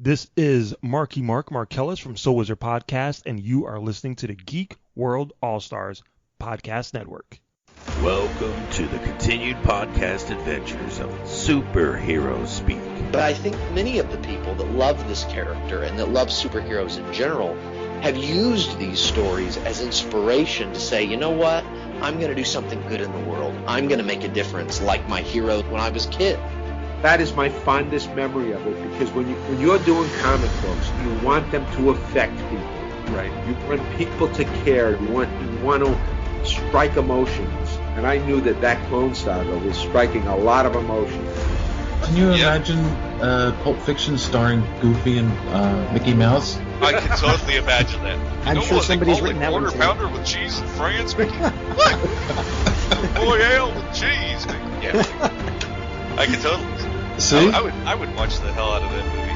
This is Marky Mark Markellis from Soul Wizard Podcast, and you are listening to the Geek World All-Stars Podcast Network. Welcome to the continued podcast adventures of Superhero Speak. But I think many of the people that love this character and that love superheroes in general have used these stories as inspiration to say, you know what, I'm going to do something good in the world. I'm going to make a difference like my hero when I was a kid. That is my fondest memory of it, because when you're doing comic books, you want them to affect people, right? You want people to care. You want to strike emotions, and I knew that Clone Saga was striking a lot of emotions. Can you imagine Pulp Fiction starring Goofy and Mickey Mouse? I can totally imagine that. I'm sure somebody's written that one. Quarter pounder with cheese and France, Mickey. What? Royale with cheese, Mickey. Yeah, I can totally. See? I would watch the hell out of that movie.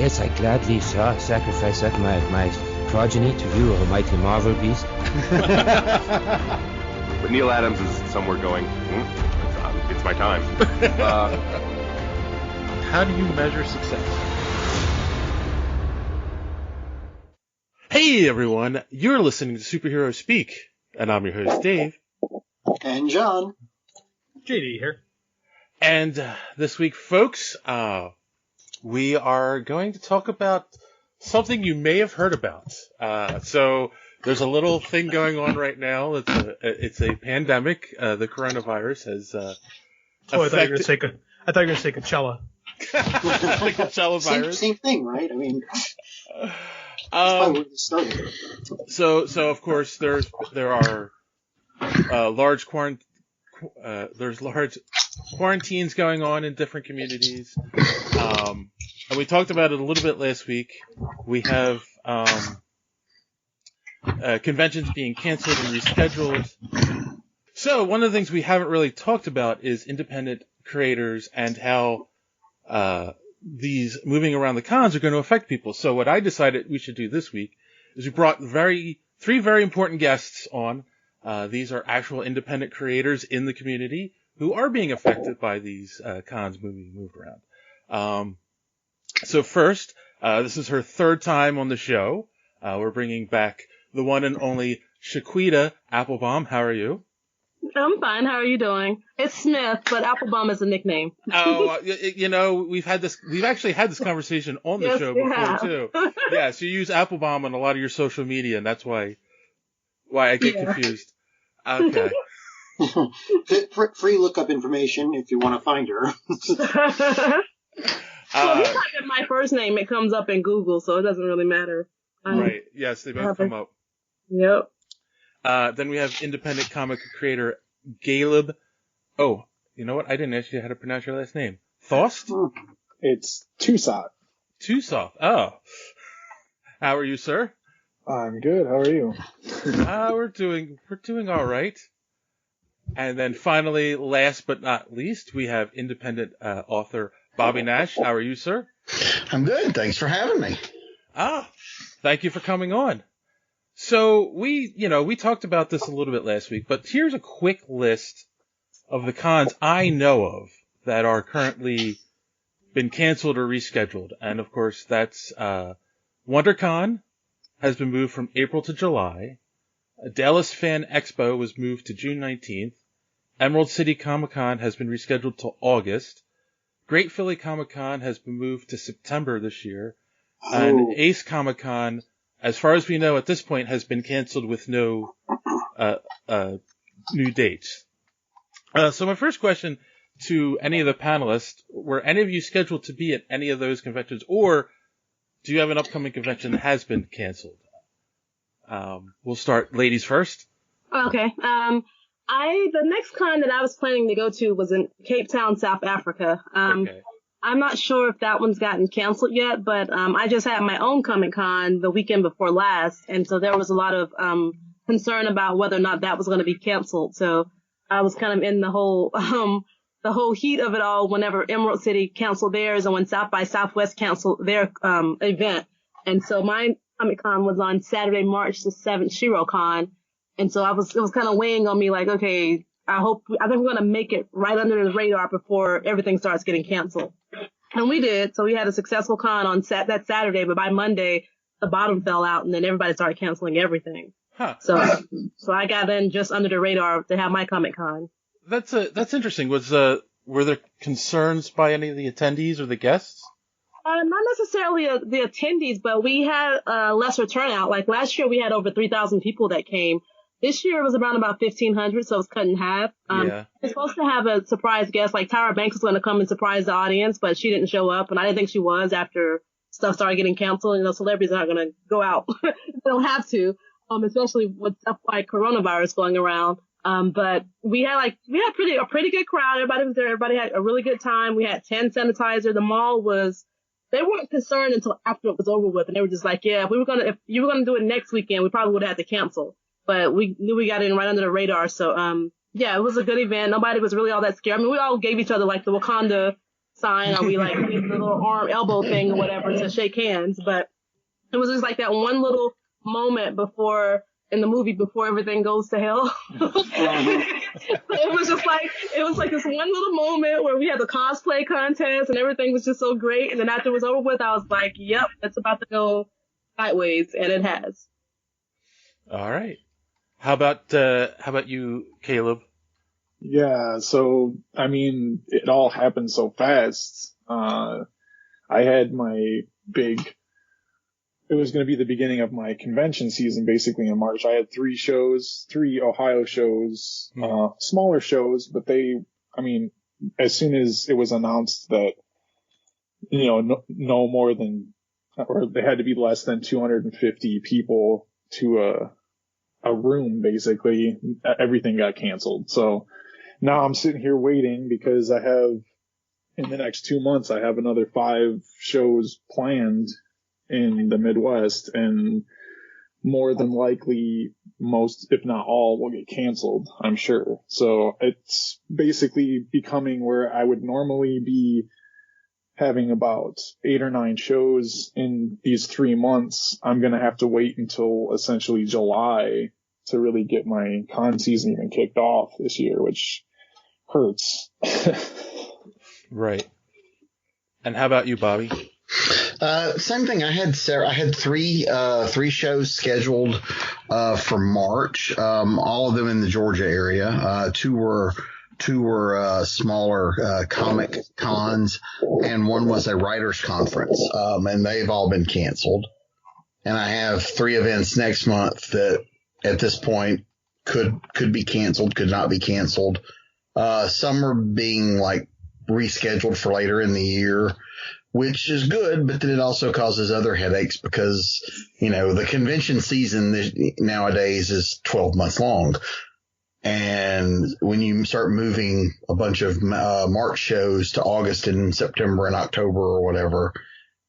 Yes, I gladly sacrifice up my progeny to you, almighty Marvel beast. But Neil Adams is somewhere going, it's my time. How do you measure success? Hey everyone, you're listening to Superhero Speak, and I'm your host Dave. And John. JD here. And this week, folks, we are going to talk about something you may have heard about. So there's a little thing going on right now. It's a pandemic. The coronavirus has I thought you were going to say Coachella. The Coachella virus. Same thing, right? I mean, that's probably where this started. So of course there are large quarantines going on in different communities. And we talked about it a little bit last week. We have conventions being canceled and rescheduled. So one of the things we haven't really talked about is independent creators and how these moving around the cons are going to affect people. So what I decided we should do this week is we brought three very important guests on. These are actual independent creators in the community who are being affected by these cons moved around. So first, this is her third time on the show. We're bringing back the one and only Shequeta Applebaum. How are you? I'm fine. How are you doing? It's Smith, but Applebaum is a nickname. Oh, we've actually had this conversation on the show before too. Yes, you use Applebaum on a lot of your social media, and that's why I get confused. Okay. Free lookup information if you want to find her. Well, if you type in my first name, it comes up in Google, so it doesn't really matter. Right. Yes, they both come up. Yep. Then we have independent comic creator Caleb. Oh, you know what? I didn't ask you how to pronounce your last name. Thost? It's Thusat. Thusat. Oh. How are you, sir? I'm good. How are you? We're doing all right. And then finally, last but not least, we have independent author Bobby Nash. How are you, sir? I'm good. Thanks for having me. Thank you for coming on. So we talked about this a little bit last week, but here's a quick list of the cons I know of that are currently been canceled or rescheduled. And of course, that's WonderCon has been moved from April to July. Dallas Fan Expo was moved to June 19th. Emerald City Comic Con has been rescheduled to August. Great Philly Comic Con has been moved to September this year. And Ace Comic Con, as far as we know at this point, has been canceled with no new dates. So my first question to any of the panelists, were any of you scheduled to be at any of those conventions, or do you have an upcoming convention that has been canceled? We'll start ladies first. Okay. The next con that I was planning to go to was in Cape Town, South Africa. Okay. I'm not sure if that one's gotten canceled yet, but I just had my own Comic Con the weekend before last, and so there was a lot of concern about whether or not that was going to be canceled. So I was kind of in the whole heat of it all whenever Emerald City canceled theirs and when South by Southwest canceled their event. And so my Comic Con was on Saturday, March the 7th, ShiroCon. And so it was kind of weighing on me like, okay, I think we're going to make it right under the radar before everything starts getting canceled. And we did. So we had a successful con on that Saturday, but by Monday, the bottom fell out and then everybody started canceling everything. Huh. So I got in just under the radar to have my Comic Con. That's interesting. Were there concerns by any of the attendees or the guests? Not necessarily the attendees, but we had lesser turnout. Like last year, we had over 3,000 people that came. This year it was around about 1,500, so it was cut in half. Yeah. We're supposed to have a surprise guest, like Tyra Banks was going to come and surprise the audience, but she didn't show up, and I didn't think she was after stuff started getting canceled. You know, celebrities aren't going to go out. They don't have to, especially with stuff like coronavirus going around. But we had a pretty good crowd. Everybody was there. Everybody had a really good time. We had 10 sanitizer. The mall they weren't concerned until after it was over with, and they were just like, yeah, if you were going to do it next weekend, we probably would have had to cancel. But we knew we got in right under the radar. So, yeah, it was a good event. Nobody was really all that scared. I mean, we all gave each other like the Wakanda sign, or we like did the little arm elbow thing or whatever to shake hands. But it was just like that one little moment in the movie before everything goes to hell. It was like this one little moment where we had the cosplay contest and everything was just so great. And then after it was over with, I was like, yep, it's about to go sideways. And it has. All right. How about you, Caleb? Yeah, so, I mean, it all happened so fast. I had it was going to be the beginning of my convention season, basically in March. I had 3 Ohio shows, smaller shows, but as soon as it was announced that, no more than, or they had to be less than 250 people to a room, basically, everything got canceled. So now I'm sitting here waiting because in the next 2 months, I have another 5 shows planned in the Midwest, and more than likely most, if not all, will get canceled, I'm sure. So it's basically becoming where I would normally be having about 8 or 9 shows in these 3 months. I'm going to have to wait until essentially July to really get my con season even kicked off this year, which hurts. Right. And how about you, Bobby? Same thing. I had 3 shows scheduled for March. All of them in the Georgia area. Two were smaller comic cons, and one was a writers conference. And they've all been canceled. And I have 3 events next month that at this point could be canceled, could not be canceled. Some are being like rescheduled for later in the year, which is good, but then it also causes other headaches because, the convention season nowadays is 12 months long. And when you start moving a bunch of March shows to August and September and October or whatever,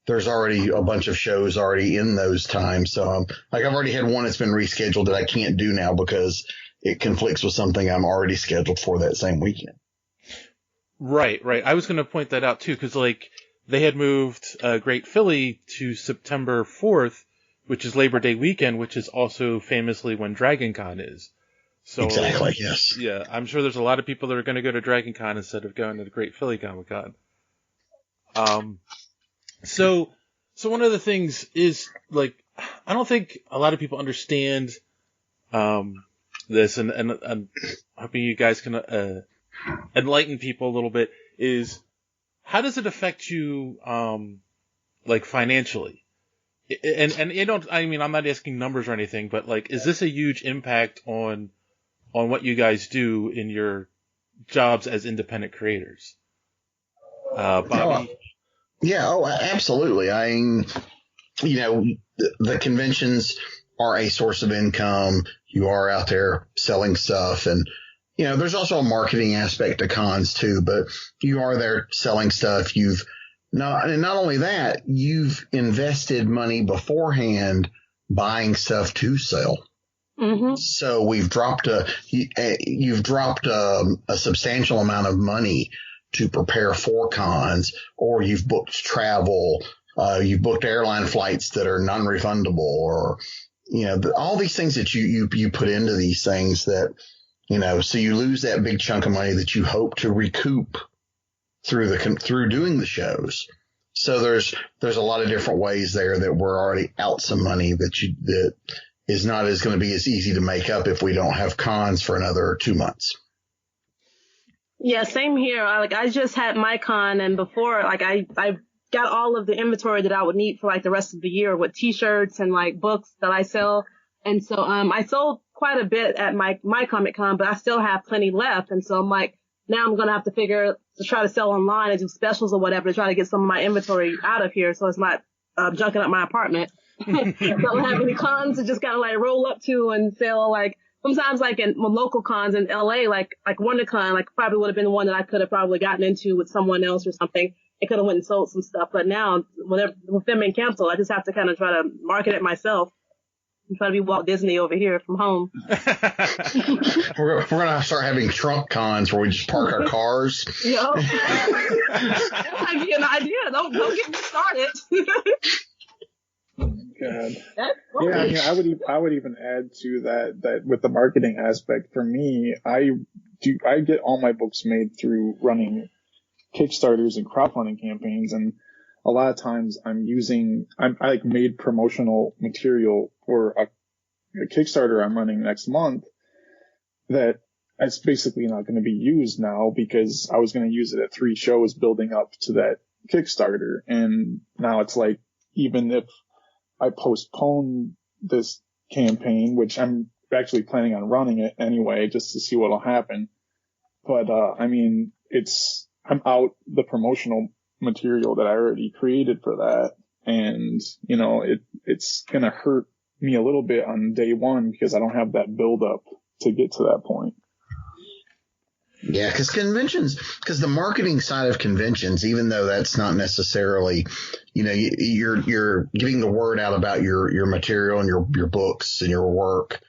there's already a bunch of shows already in those times. So I've already had one that's been rescheduled that I can't do now because it conflicts with something I'm already scheduled for that same weekend. Right. I was going to point that out too, because they had moved Great Philly to September 4th, which is Labor Day weekend, which is also famously when Dragon Con is. So, exactly, yes. Yeah, I'm sure there's a lot of people that are going to go to Dragon Con instead of going to the Great Philly Comic Con. So one of the things is, I don't think a lot of people understand this, and I'm hoping you guys can enlighten people a little bit, is how does it affect you, financially? And I'm not asking numbers or anything, but is this a huge impact on what you guys do in your jobs as independent creators? Bobby? Yeah, absolutely. The conventions are a source of income. You are out there selling stuff, and there's also a marketing aspect to cons too, but you are there selling stuff. Not only that, you've invested money beforehand buying stuff to sell. Mm-hmm. So you've dropped a substantial amount of money to prepare for cons, or you've booked travel, you've booked airline flights that are non-refundable, or, all these things that you put into these things that, so you lose that big chunk of money that you hope to recoup through doing the shows. So there's a lot of different ways there that we're already out some money that is not as going to be as easy to make up if we don't have cons for another 2 months. Yeah, same here. I just had my con, and before, I got all of the inventory that I would need for the rest of the year with T-shirts and books that I sell. And so I sold quite a bit at my Comic Con, but I still have plenty left. And so I'm now I'm gonna have to try to sell online and do specials or whatever to try to get some of my inventory out of here, so it's not junking up my apartment. So I don't have any cons to just kind of roll up to and sell. Sometimes in local cons in LA, like WonderCon, probably would have been the one that I could have probably gotten into with someone else or something. I could have went and sold some stuff, but now with them being canceled, I just have to kind of try to market it myself. I'm trying to be Walt Disney over here from home. We're going to start having trunk cons where we just park our cars. Yeah. That might be an idea. Don't get me started. God. Yeah, I would even add to that with the marketing aspect. For me, I get all my books made through running Kickstarters and crowdfunding campaigns, and a lot of times I made promotional material for a Kickstarter I'm running next month that it's basically not going to be used now because I was going to use it at 3 shows building up to that Kickstarter. And now it's even if I postpone this campaign, which I'm actually planning on running it anyway, just to see what'll happen. But, I'm out the promotional material that I already created for that. And, it's going to hurt me a little bit on day one because I don't have that build up to get to that point. Yeah, because the marketing side of conventions, even though that's not necessarily, you're getting the word out about your material and your books and your work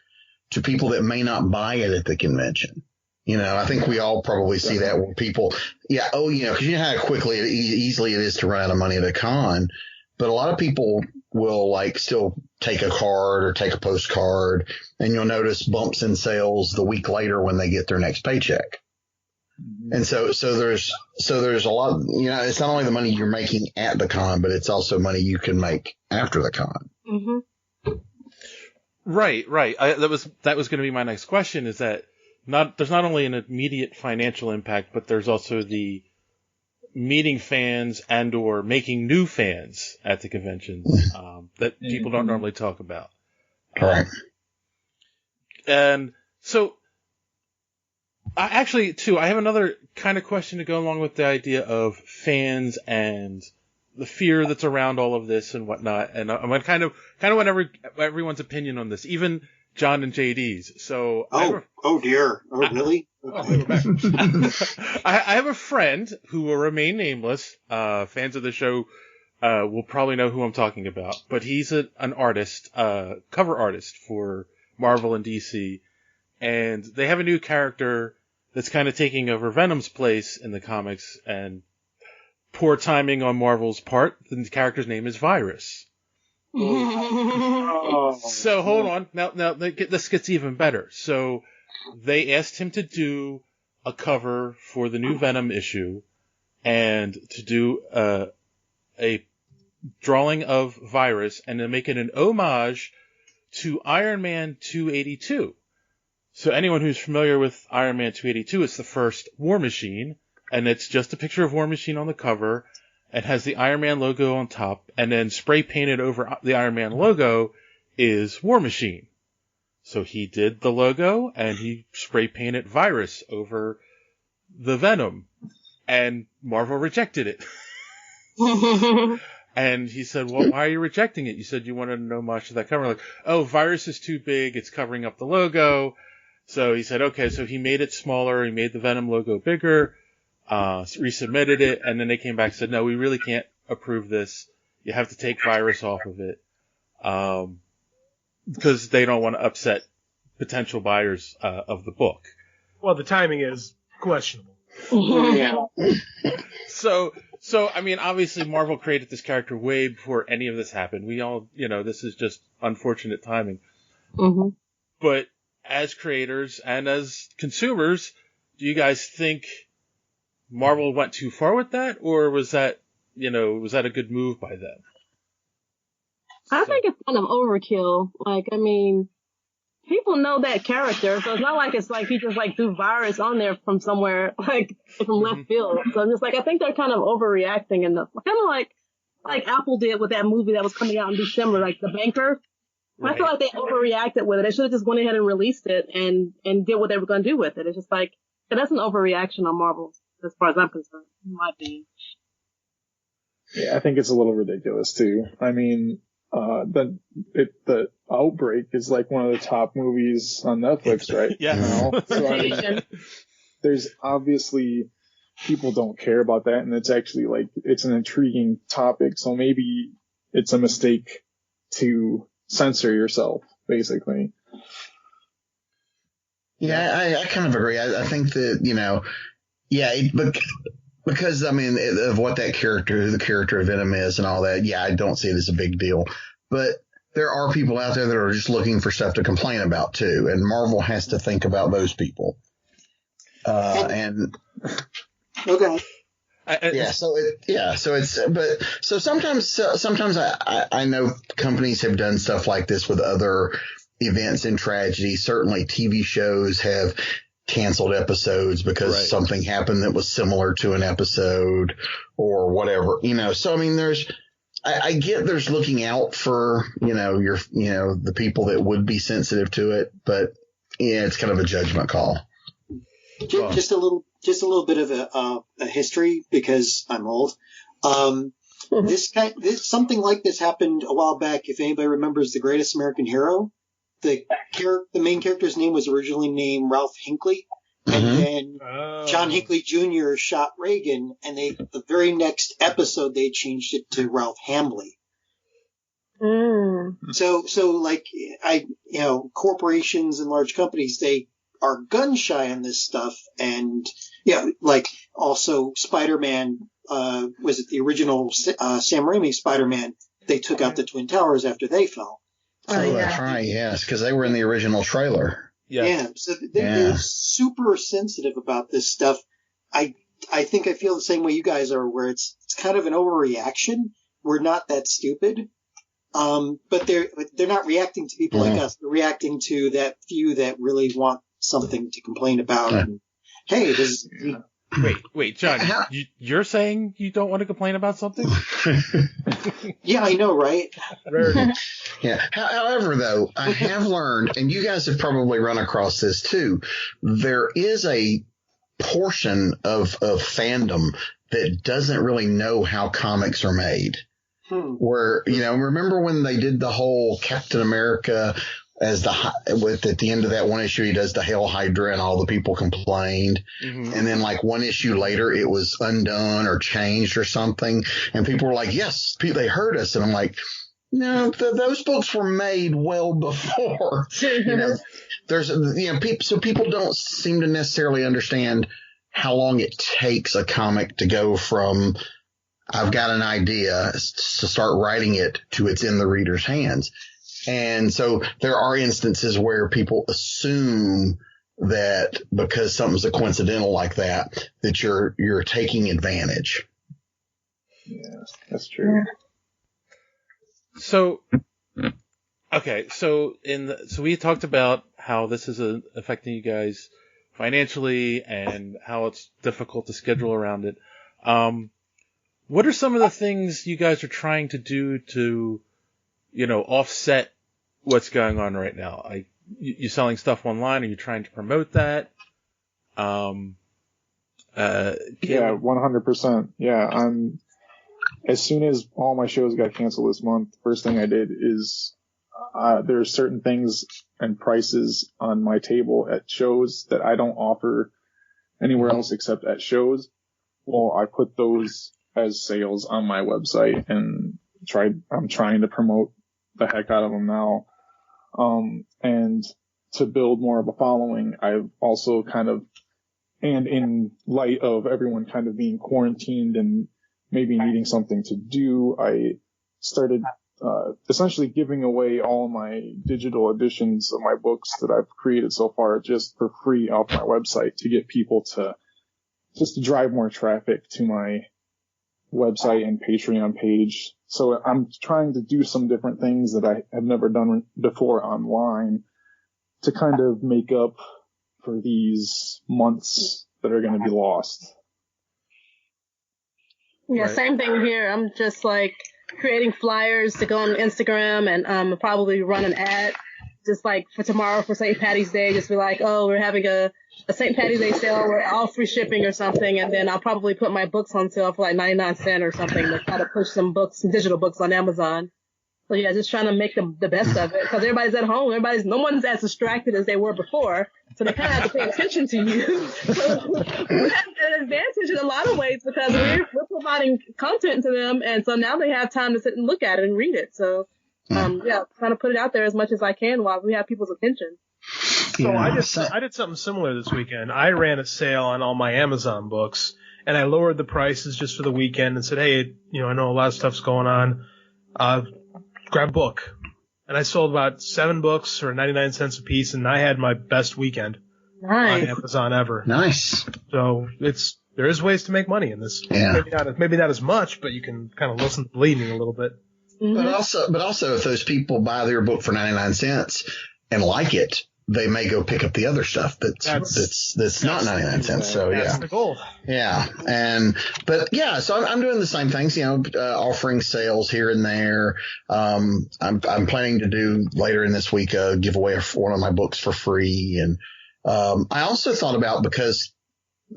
to people that may not buy it at the convention. I think we all probably see that where people, because you know how quickly easily it is to run out of money at a con, but a lot of people will still take a card or take a postcard, and you'll notice bumps in sales the week later when they get their next paycheck. And so there's a lot, it's not only the money you're making at the con, but it's also money you can make after the con. Mm-hmm. Right. That was going to be my next question, is that there's not only an immediate financial impact, but there's also the meeting fans and or making new fans at the conventions that people don't normally talk about. Correct. And so I have another kind of question to go along with the idea of fans and the fear that's around all of this and whatnot. And I'm going to kind of want everyone's opinion on this, even John and JD's. So oh dear. Oh, really? Okay. I have a friend who will remain nameless. Fans of the show will probably know who I'm talking about, but he's an artist, cover artist for Marvel and DC, and they have a new character that's kind of taking over Venom's place in the comics, and poor timing on Marvel's part, the character's name is Virus. So hold on. Now this gets even better. So they asked him to do a cover for the new Venom issue and to do a drawing of Virus and to make it an homage to Iron Man 282. So anyone who's familiar with Iron Man 282, it's the first War Machine, and it's just a picture of War Machine on the cover. It has the Iron Man logo on top, and then spray painted over the Iron Man logo is War Machine. So he did the logo, and he spray painted Virus over the Venom, and Marvel rejected it. And he said, well, why are you rejecting it? You said you wanted to know much of that cover. Like, oh, Virus is too big, it's covering up the logo. So he said, okay, so he made it smaller, he made the Venom logo bigger, resubmitted it, and then they came back and said, no, we really can't approve this. You have to take Virus off of it. Because they don't want to upset potential buyers of the book. Well, the timing is questionable. Yeah. So, I mean, obviously Marvel created this character way before any of this happened. We all, this is just unfortunate timing. Mm-hmm. But as creators and as consumers, do you guys think Marvel went too far with that, or was that a good move by them? I think it's kind of overkill. Like, I mean, people know that character, so it's not like it's like he just like threw virus on there from somewhere, like from left field. So I'm just like, I think they're kind of overreacting, and kind of like Apple did with that movie that was coming out in December, like The Banker. Right. I feel like they overreacted with it. They should have just went ahead and released it and did what they were going to do with it. It's just like, that's an overreaction on Marvel, as far as I'm concerned, in my opinion. Yeah, I think it's a little ridiculous too. I mean, the Outbreak is like one of the top movies on Netflix right now. So I mean, there's obviously people don't care about that, and it's actually like it's an intriguing topic. So maybe it's a mistake to censor yourself, basically. Yeah, I kind of agree. I think that because I mean of what that character, who the character of Venom is, and all that. Yeah, I don't see it as a big deal, but there are people out there that are just looking for stuff to complain about too, and Marvel has to think about those people. And okay. So sometimes I know companies have done stuff like this with other events in tragedy. Certainly TV shows have canceled episodes because something happened that was similar to an episode or whatever, so I mean I get there's looking out for the people that would be sensitive to it, but yeah, it's kind of a judgment call. Just a little bit of a history, because I'm old. This something like this happened a while back. If anybody remembers The Greatest American Hero, the main character's name was originally named Ralph Hinckley, and then John Hinckley Jr. shot Reagan, and the very next episode they changed it to Ralph Hambly. So like corporations and large companies, they are gun shy on this stuff, and like also Spider-Man, was it the original Sam Raimi Spider-Man? They took out the Twin Towers after they fell. That's right, yes, because they were in the original trailer. Yeah, so they're super sensitive about this stuff. I think I feel the same way you guys are, where it's kind of an overreaction. We're not that stupid. But they're not reacting to people like us. They're reacting to that few that really want something to complain about. And, hey, this. Wait, John, you're saying you don't want to complain about something? Yeah, I know, right? Yeah. However, though, I have learned, and you guys have probably run across this too, there is a portion of fandom that doesn't really know how comics are made. Where, remember when they did the whole Captain America at the end of that one issue, he does the Hail Hydra and all the people complained. And then like one issue later, it was undone or changed or something. And people were like, yes, they heard us. And I'm like, no, those books were made well before, so people don't seem to necessarily understand how long it takes a comic to go from I've got an idea to start writing it to it's in the reader's hands. And so there are instances where people assume that because something's a coincidental like that you're taking advantage. Yeah, that's true. So, okay, so we talked about how this is affecting you guys financially and how it's difficult to schedule around it. What are some of the things you guys are trying to do to, offset what's going on right now? You selling stuff online? Are you trying to promote that? Yeah, 100%. Yeah, as soon as all my shows got canceled this month, first thing I did is there are certain things and prices on my table at shows that I don't offer anywhere else except at shows. Well, I put those as sales on my website and I'm trying to promote the heck out of them now. And to build more of a following, I've also and in light of everyone kind of being quarantined and maybe needing something to do, I started essentially giving away all my digital editions of my books that I've created so far just for free off my website to get people to just to drive more traffic to my website and Patreon page. So I'm trying to do some different things that I have never done before online to kind of make up for these months that are going to be lost. Yeah, same thing here. I'm just like creating flyers to go on Instagram and probably run an ad just like for tomorrow for St. Patty's Day. Just be like, oh, we're having a St. Patty's Day sale. We're all free shipping or something. And then I'll probably put my books on sale for like 99 cents or something to try to push some books, some digital books on Amazon. So yeah, just trying to make the best of it because everybody's at home. No one's as distracted as they were before. So they kind of have to pay attention to you. So we have an advantage in a lot of ways because we're providing content to them. And so now they have time to sit and look at it and read it. So, trying to put it out there as much as I can while we have people's attention. So I did something similar this weekend. I ran a sale on all my Amazon books and I lowered the prices just for the weekend and said, hey, I know a lot of stuff's going on. Grab a book. And I sold about 7 books for 99 cents a piece, and I had my best weekend on Amazon ever. Nice. So there is ways to make money in this. Yeah. Maybe not as much, but you can kind of listen to the bleeding a little bit. Mm-hmm. But also, if those people buy their book for 99 cents and like it, they may go pick up the other stuff that's not 99 cents. So that's the goal. Yeah. So I'm doing the same things, offering sales here and there. I'm planning to do later in this week a giveaway of one of my books for free. And I also thought about, because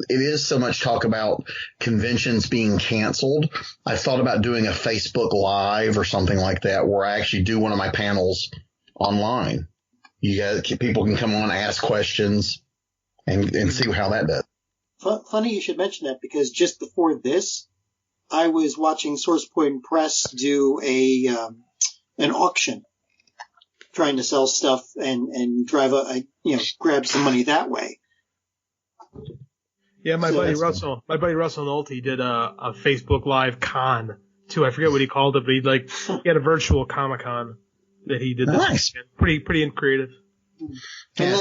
it is so much talk about conventions being canceled, I thought about doing a Facebook Live or something like that where I actually do one of my panels online. People can come on, ask questions, and see how that does. Funny you should mention that, because just before this, I was watching SourcePoint Press do an auction, trying to sell stuff and grab some money that way. Yeah, my buddy Russell Nolte did a Facebook Live con too. I forget what he called it, but he had a virtual Comic-Con that he did. Nice. Pretty creative. Yeah,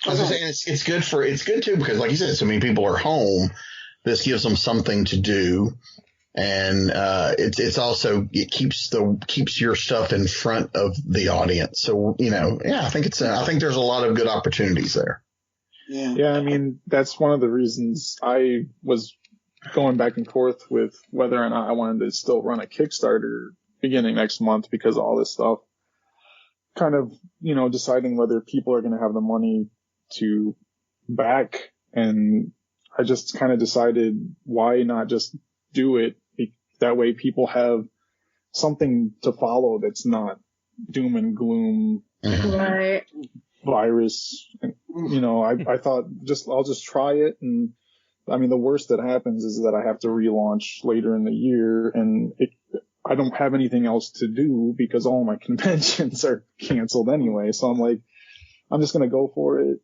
it's good too, because like you said, so many people are home. This gives them something to do, and it's also, it keeps your stuff in front of the audience. So I think I think there's a lot of good opportunities there. Yeah, I mean, that's one of the reasons I was going back and forth with whether or not I wanted to still run a Kickstarter beginning next month because of all this stuff. Kind of, deciding whether people are going to have the money to back. And I just kind of decided, why not just do it? That way people have something to follow that's not doom and gloom. Right. Virus. I thought I'll just try it. And I mean, the worst that happens is that I have to relaunch later in the year, and I don't have anything else to do because all my conventions are canceled anyway. So I'm like, I'm just going to go for it,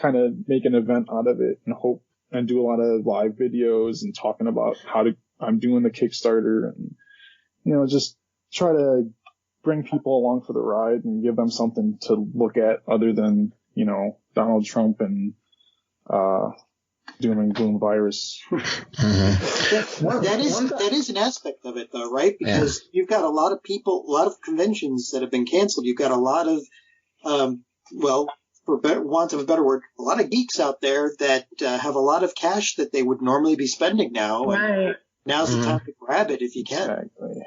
kind of make an event out of it and hope and do a lot of live videos and talking about I'm doing the Kickstarter and, just try to bring people along for the ride and give them something to look at other than, Donald Trump and, doom and gloom virus. That is an aspect of it, though, right? Because you've got a lot of people, a lot of conventions that have been canceled. You've got a lot of, for want of a better word, a lot of geeks out there that have a lot of cash that they would normally be spending now. Right. And now's the time to grab it if you can. Exactly.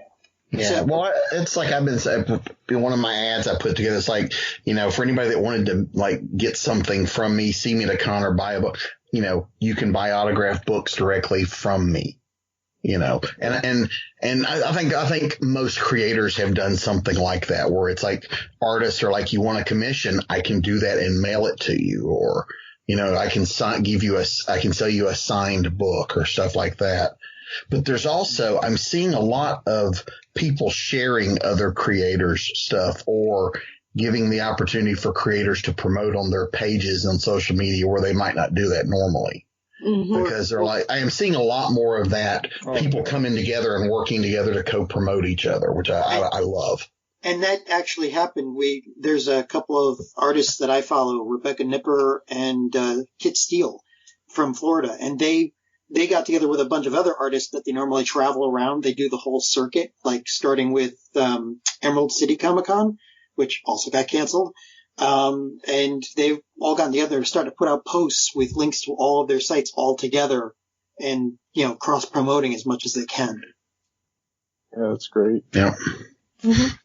Yeah, well, it's like I've been saying, one of my ads I put together, it's like, for anybody that wanted to get something from me, see me at a con or buy a book, you can buy autographed books directly from me, and I think most creators have done something like that, where it's like artists are like, you want a commission, I can do that and mail it to you, or, I can I can sell you a signed book or stuff like that. But there's also, I'm seeing a lot of people sharing other creators' stuff, or giving the opportunity for creators to promote on their pages on social media where they might not do that normally. Mm-hmm. Because they're like, I am seeing a lot more of that, people coming together and working together to co-promote each other, which I love. And that actually happened. There's a couple of artists that I follow, Rebecca Nipper and Kit Steele from Florida, and they got together with a bunch of other artists that they normally travel around. They do the whole circuit, like starting with Emerald City Comic Con, which also got canceled. And they've all gotten together and started to put out posts with links to all of their sites all together and, cross promoting as much as they can. Yeah, that's great. Yeah. Mm-hmm.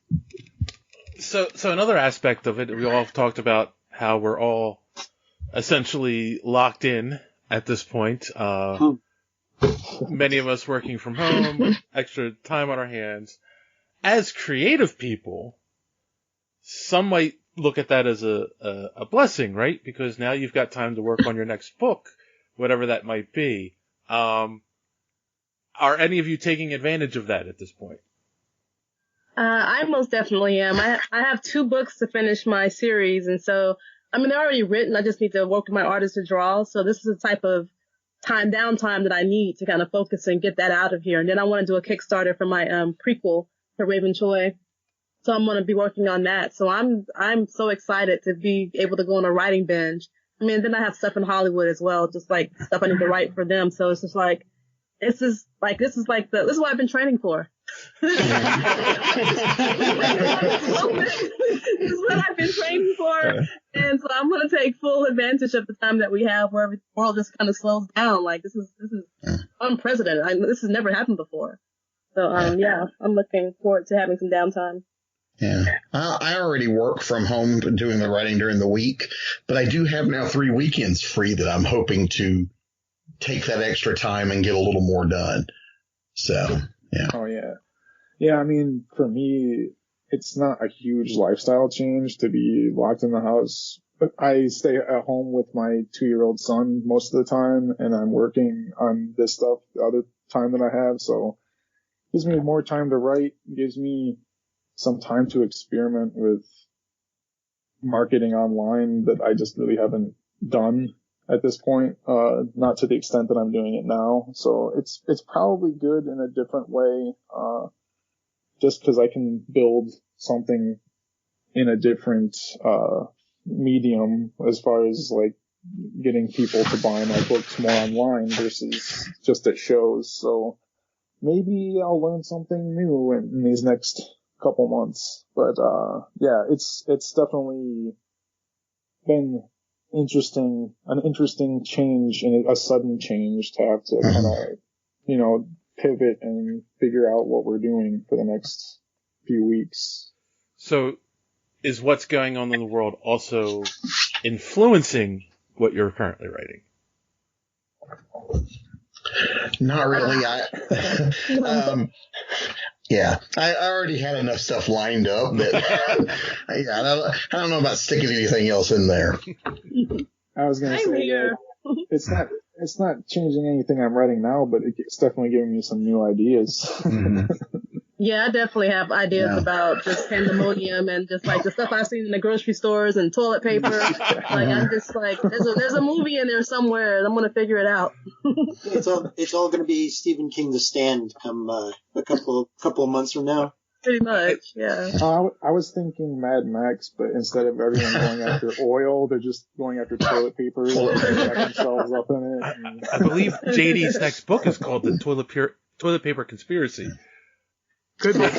So another aspect of it, we all talked about how we're all essentially locked in at this point. Many of us working from home, extra time on our hands. As creative people, some might look at that as a blessing, right? Because now you've got time to work on your next book, whatever that might be. Are any of you taking advantage of that at this point? I most definitely am. I have 2 books to finish my series, and so, they're already written. I just need to work with my artist to draw. So this is the type of downtime that I need to kind of focus and get that out of here. And then I want to do a Kickstarter for my prequel for Rayven Choi. So I'm going to be working on that. So I'm so excited to be able to go on a writing binge. Then I have stuff in Hollywood as well, just like stuff I need to write for them. So it's just like, this is what I've been training for. This is what I've been training for. And so I'm going to take full advantage of the time that we have where the world just kind of slows down. Like this is unprecedented. This has never happened before. So, I'm looking forward to having some downtime. Yeah. I already work from home doing the writing during the week, but I do have now 3 weekends free that I'm hoping to take that extra time and get a little more done. So, yeah. Oh, yeah. Yeah, for me, it's not a huge lifestyle change to be locked in the house. But I stay at home with my 2-year-old son most of the time, and I'm working on this stuff the other time that I have. So it gives me more time to write, gives me some time to experiment with marketing online that I just really haven't done at this point, not to the extent that I'm doing it now. So it's probably good in a different way, just because I can build something in a different medium as far as like getting people to buy my books more online versus just at shows. So maybe I'll learn something new in these next couple months. But it's definitely been an interesting change and a sudden change to have to kind of, pivot and figure out what we're doing for the next few weeks. So is what's going on in the world also influencing what you're currently writing? Not really. Yeah, I already had enough stuff lined up that I don't know about sticking anything else in there. I was going to say, it's not changing anything I'm writing now, but it's definitely giving me some new ideas. Yeah, I definitely have ideas about just pandemonium and just like the stuff I've seen in the grocery stores and toilet paper. Like I'm just like, there's a movie in there somewhere, and I'm gonna figure it out. It's all gonna be Stephen King The Stand come a couple of months from now. Pretty much, yeah. I was thinking Mad Max, but instead of everyone going after oil, they're just going after toilet paper and wrap themselves up in it. I believe JD's next book is called The Toilet Paper Conspiracy. Could be. Have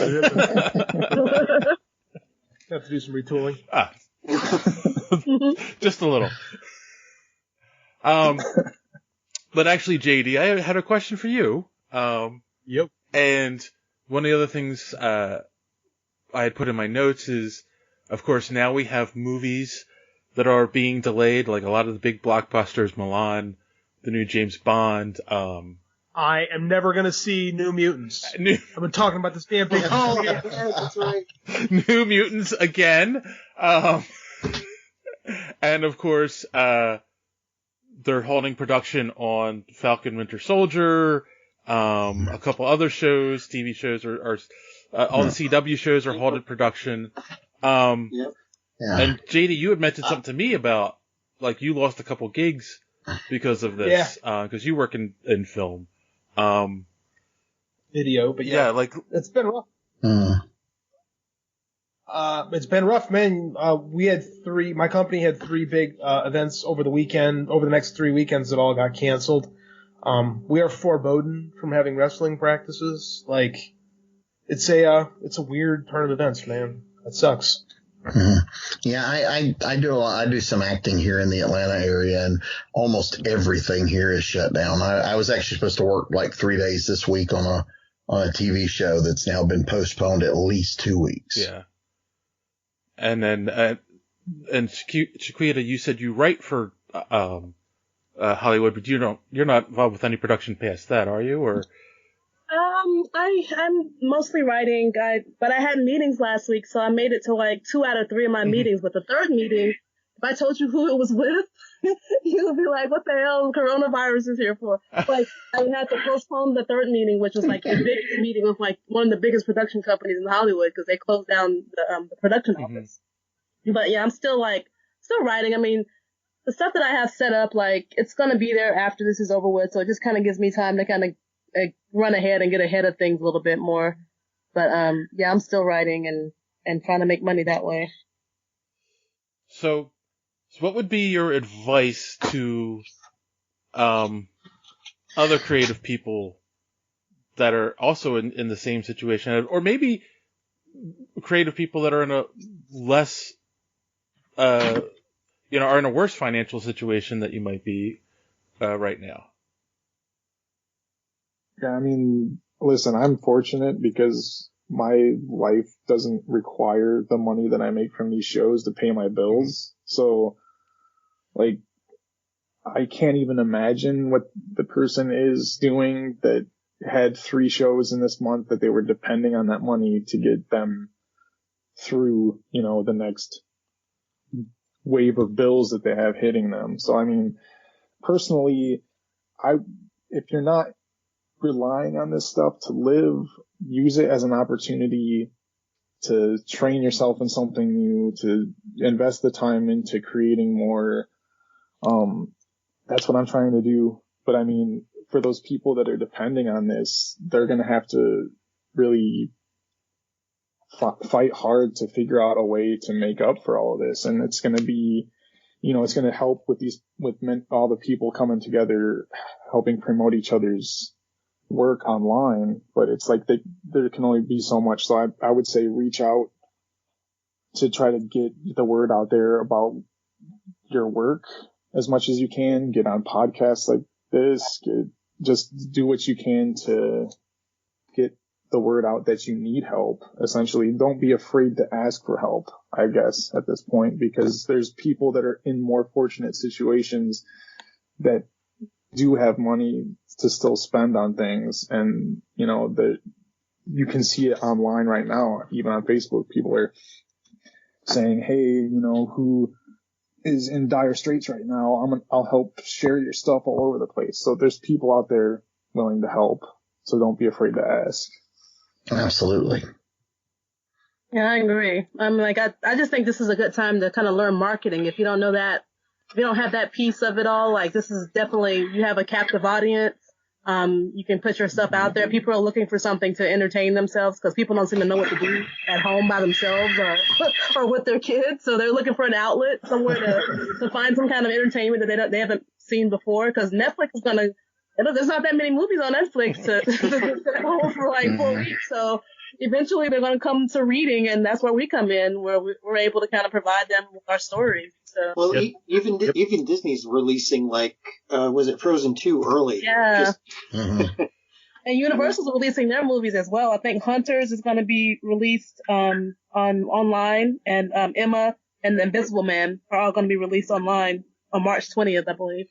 to do some retooling. Just a little. But actually, JD, I had a question for you. Yep. And one of the other things I had put in my notes is, of course, now we have movies that are being delayed, like a lot of the big blockbusters, Milan, the new James Bond. I am never going to see New Mutants. I've been talking about this damn thing. Oh, yeah, that's right. New Mutants again. And of course, they're holding production on Falcon Winter Soldier, a couple other shows, TV shows are all the CW shows are halted production. Yep. Yeah. And JD, you had mentioned something to me about, like, you lost a couple gigs because of this, because you work in film. Video, but yeah, like it's been rough. It's been rough, man. My company had 3 big events over the weekend, over the next 3 weekends that all got canceled. We are foreboding from having wrestling practices. Like, it's a weird turn of events, man. That sucks. Mm-hmm. Yeah, I do some acting here in the Atlanta area, and almost everything here is shut down. I was actually supposed to work like 3 days this week on a TV show that's now been postponed at least 2 weeks. Yeah. And then, and Shequeta, you said you write for Hollywood, but you're not involved with any production past that, are you? Or I'm mostly writing, but I had meetings last week, so I made it to like 2 out of 3 of my meetings. But the third meeting, if I told you who it was with, you would be like, "What the hell? Coronavirus is here for?" Like, I had to postpone the third meeting, which was like the biggest meeting with like one of the biggest production companies in Hollywood because they closed down the production office. But yeah, I'm still writing. I mean, the stuff that I have set up, like, it's gonna be there after this is over with, so it just kind of gives me time to kind of run ahead and get ahead of things a little bit more. But yeah, I'm still writing and trying to make money that way. So what would be your advice to other creative people that are also in the same situation, or maybe creative people that are in a less, are in a worse financial situation that you might be right now? Yeah, I mean, listen, I'm fortunate because my life doesn't require the money that I make from these shows to pay my bills. So, like, I can't even imagine what the person is doing that had 3 shows in this month that they were depending on that money to get them through, the next wave of bills that they have hitting them. So, I mean, personally, if you're not relying on this stuff to live, use it as an opportunity to train yourself in something new, to invest the time into creating more. That's what I'm trying to do. But I mean, for those people that are depending on this, they're going to have to really fight hard to figure out a way to make up for all of this. And it's going to be, it's going to help with all the people coming together, helping promote each other's work online, but it's like there can only be so much. So I would say reach out to try to get the word out there about your work as much as you can. Get on podcasts like this. Just do what you can to get the word out that you need help. Essentially, don't be afraid to ask for help, I guess, at this point, because there's people that are in more fortunate situations that do have money to still spend on things. And, you can see it online right now, even on Facebook. People are saying, hey, who is in dire straits right now? I'll help share your stuff all over the place. So there's people out there willing to help. So don't be afraid to ask. Absolutely. Yeah, I agree. I'm like, I just think this is a good time to kind of learn marketing. If you don't know that, if you don't have that piece of it all, like, this is definitely, you have a captive audience. You can put your stuff out there. People are looking for something to entertain themselves because people don't seem to know what to do at home by themselves or with their kids. So they're looking for an outlet, somewhere to find some kind of entertainment that they haven't seen before, because Netflix is there's not that many movies on Netflix to sit at home for like 4 weeks. So eventually they're going to come to reading, and that's where we come in, where we're able to kind of provide them with our stories. So. Well, even Disney's releasing, like, was it Frozen 2 early? Yeah. And Universal's releasing their movies as well. I think Hunters is going to be released online, and Emma and The Invisible Man are all going to be released online on March 20th, I believe.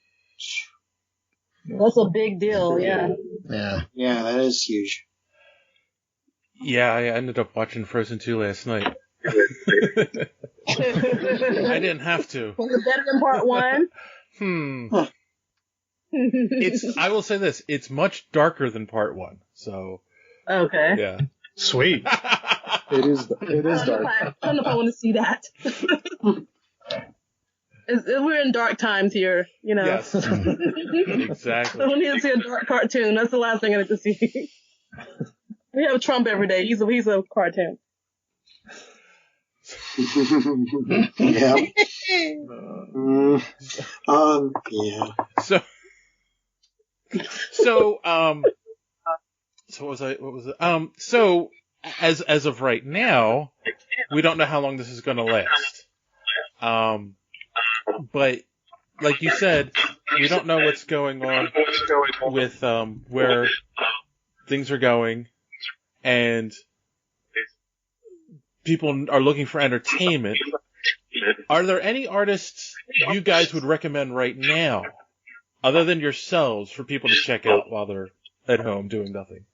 That's a big deal, yeah. Yeah, that is huge. Yeah, I ended up watching Frozen 2 last night. I didn't have to. Was it better than part 1? I will say this, it's much darker than part 1, so. Okay. Yeah. Sweet. It is dark. I don't know if I want to see that. We're in dark times here, Yes. Exactly. We need to see a dark cartoon. That's the last thing I need to see. We have Trump every day. He's a cartoon. Yeah. Yeah. So what was it? So as of right now, we don't know how long this is going to last. But like you said, we don't know what's going on with where things are going, and people are looking for entertainment. Are there any artists you guys would recommend right now, other than yourselves, for people to check out while they're at home doing nothing?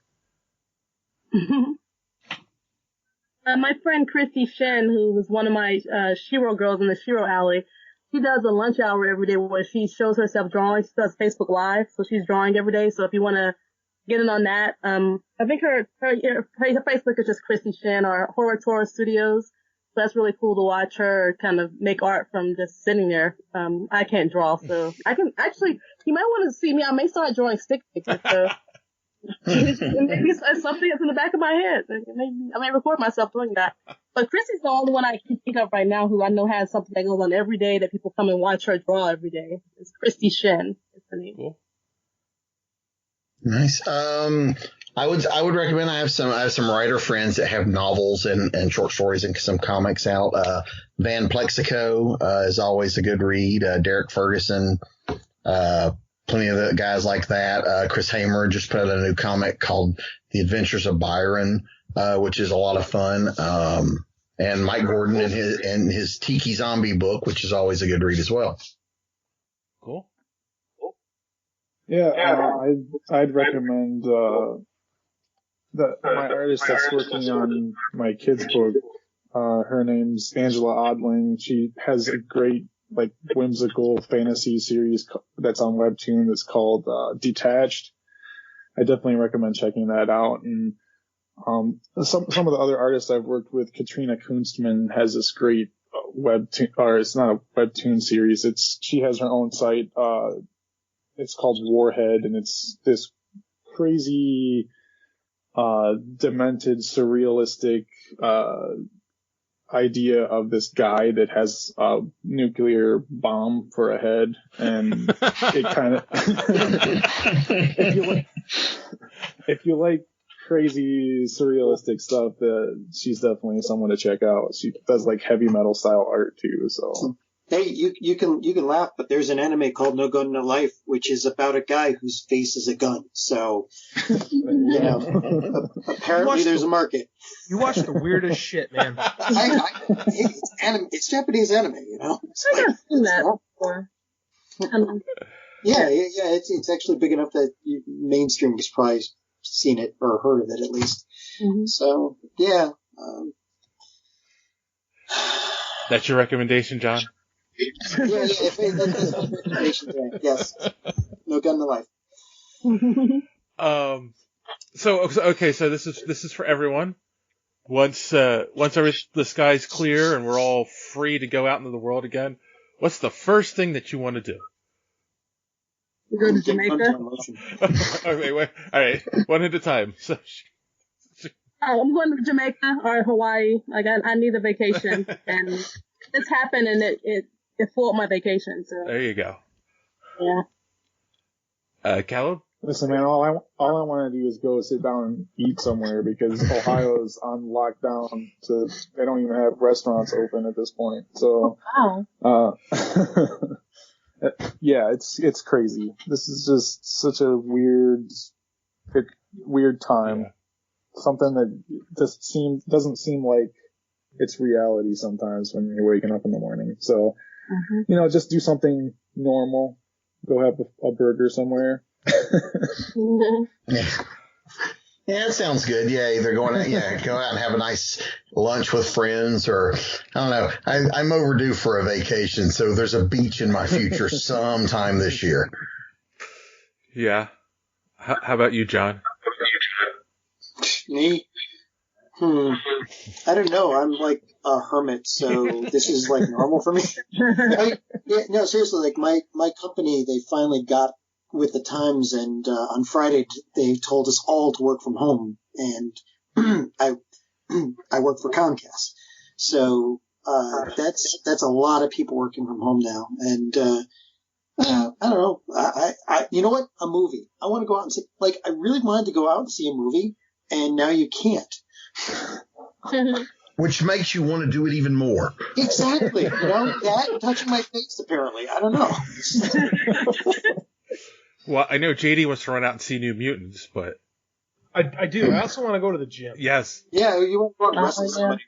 My friend Christy Shen, who was one of my Shiro girls in the Shiro Alley, she does a lunch hour every day where she shows herself drawing. She does Facebook Live, so she's drawing every day. So if you want to get in on that, I think her Facebook is just Christy Shen or Horror Tour Studios. So that's really cool to watch her kind of make art from just sitting there. I can't draw, so I can actually, you might want to see me. I may start drawing stick figures, so. Maybe it's something that's in the back of my head. I may record myself doing that. But Chrissy's the only one I can think of right now who I know has something that goes on every day that people come and watch her draw every day. It's Christy Shen. It's the name. Cool. Nice. I would recommend. I have some writer friends that have novels and short stories and some comics out. Van Plexico is always a good read. Derek Ferguson. Plenty of the guys like that. Chris Hamer just put out a new comic called The Adventures of Byron, which is a lot of fun. And Mike Gordon and his Tiki Zombie book, which is always a good read as well. Cool. Yeah, I'd recommend my artist that's working on my kid's book. Her name's Angela Odling. She has a great whimsical fantasy series that's on Webtoon that's called Detached. I definitely recommend checking that out. And some of the other artists I've worked with, Katrina Kunstman has this great Webtoon, or it's not a Webtoon series. She has her own site. It's called Warhead, and it's this crazy, demented, surrealistic idea of this guy that has a nuclear bomb for a head, and it kind of if you like crazy surrealistic stuff, she's definitely someone to check out. She does heavy metal style art too, so. Hey, you can laugh, but there's an anime called No Gun No Life, which is about a guy whose face is a gun. So, apparently there's a market. You watch the weirdest shit, man. It's anime. It's Japanese anime, you know. I've seen that before. Yeah. It's actually big enough that mainstream has probably seen it or heard of it at least. Mm-hmm. So, yeah. That's your recommendation, John? Yeah, that's my recommendation. Yes. No Gun No Life. So this is for everyone. Once the sky's clear and we're all free to go out into the world again, what's the first thing that you want to do? Go to Jamaica. Okay, wait. All right, one at a time. So. I'm going to Jamaica or Hawaii. I need a vacation, and this happened, and it fooled my vacation. So there you go. Yeah. Caleb? Listen, man, all I want to do is go sit down and eat somewhere because Ohio is on lockdown. So they don't even have restaurants open at this point. So, yeah, it's crazy. This is just such a weird time. Yeah. Something that just doesn't seem like it's reality sometimes when you're waking up in the morning. So, just do something normal. Go have a burger somewhere. Yeah, that sounds good. Yeah, either go out and have a nice lunch with friends, or I don't know. I'm overdue for a vacation, so there's a beach in my future sometime this year. Yeah. How about you, John? Me? I don't know. I'm like a hermit, so this is like normal for me. No, seriously, like my company, they finally got with the times, and on Friday they told us all to work from home, and I work for Comcast, So that's a lot of people working from home now. And I don't know. I you know what? A movie. I want to go out and see. Like, I really wanted to go out and see a movie, and now you can't. Which makes you want to do it even more. Exactly. You know, that and touching my face, apparently. I don't know. Well, I know JD wants to run out and see New Mutants, but I do. I also want to go to the gym. Yes. Yeah, you want to go out and wrestle somebody.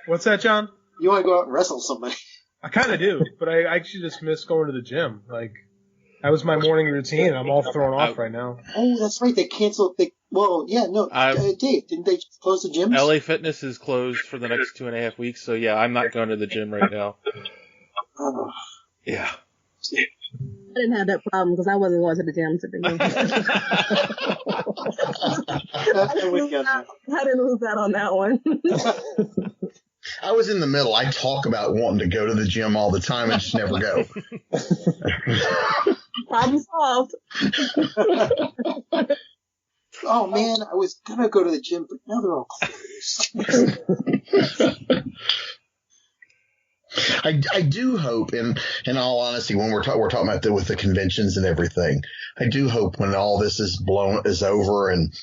What's that, John? You want to go out and wrestle somebody. I kind of do, but I actually just miss going to the gym. Like, that was my morning routine, and I'm all thrown off right now. Oh, that's right. They canceled. Dave, didn't they just close the gyms? LA Fitness is closed for the next 2.5 weeks, so yeah, I'm not going to the gym right now. Yeah. I didn't have that problem because I wasn't going to the gym to begin with. I didn't lose out on that one. I was in the middle. I talk about wanting to go to the gym all the time and just never go. Problem solved. Oh man, I was gonna go to the gym, but now they're all closed. I do hope, in all honesty, when we're talking about with the conventions and everything, I do hope when all this is over and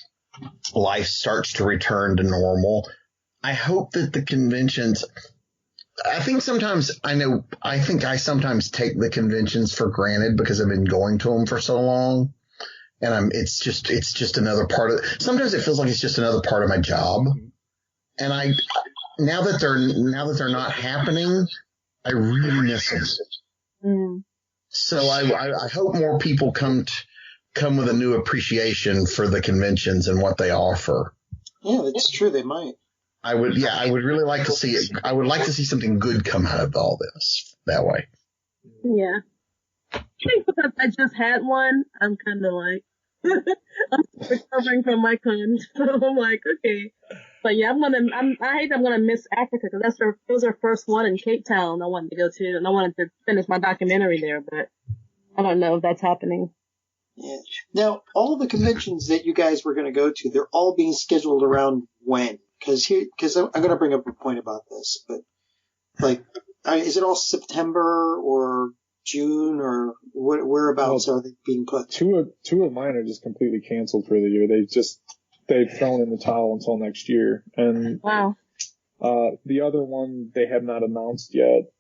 life starts to return to normal, I hope that the conventions, I think I sometimes take the conventions for granted because I've been going to them for so long. And it's just another part of, sometimes it feels like it's just another part of my job. And now that they're not happening, I really miss them. Mm. So I hope more people come with a new appreciation for the conventions and what they offer. Yeah, that's true. They might. I would really like to see it. I would like to see something good come out of all this that way. Yeah. I think because I just had one, I'm kind of like, I'm recovering from my con. So I'm like, okay. But yeah, I hate I'm going to miss Africa because it was our first one in Cape Town I wanted to go to, and I wanted to finish my documentary there, but I don't know if that's happening. Yeah. Now, all the conventions that you guys were going to go to, they're all being scheduled around when? Because I'm going to bring up a point about this, but like, is it all September or June or whereabouts are they being put? Two of mine are just completely canceled for the year. They've thrown in the towel until next year. And wow. The other one they have not announced yet.